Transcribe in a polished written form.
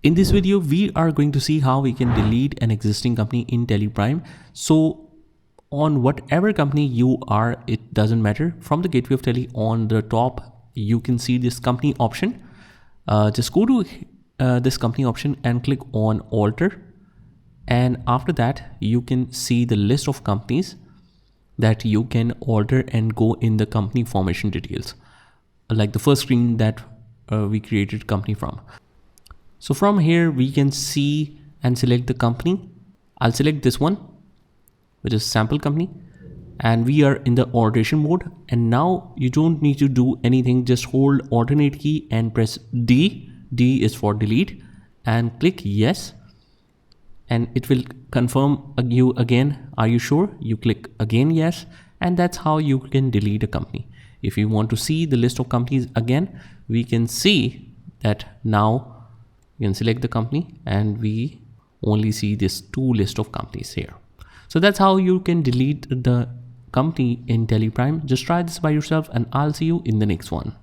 In this video, we are going to see how we can delete an existing company in Teleprime. So on whatever company you are, it doesn't matter. From the gateway of Tele on the top, you can see this company option. Just go to this company option and click on alter. And after that, you can see the list of companies that you can alter and go in the company formation details, like the first screen that we created company from. So from here, we can see and select the company. I'll select this one, which is sample company, and we are in the alteration mode. And now you don't need to do anything. Just hold alternate key and press D. D is for delete, and click yes. And it will confirm you again. Are you sure? You click again yes, and that's how you can delete a company. If you want to see the list of companies again, we can see that now you can select the company and we only see this two list of companies here. So that's how you can delete the company in Teleprime. Just try this by yourself, and I'll see you in the next one.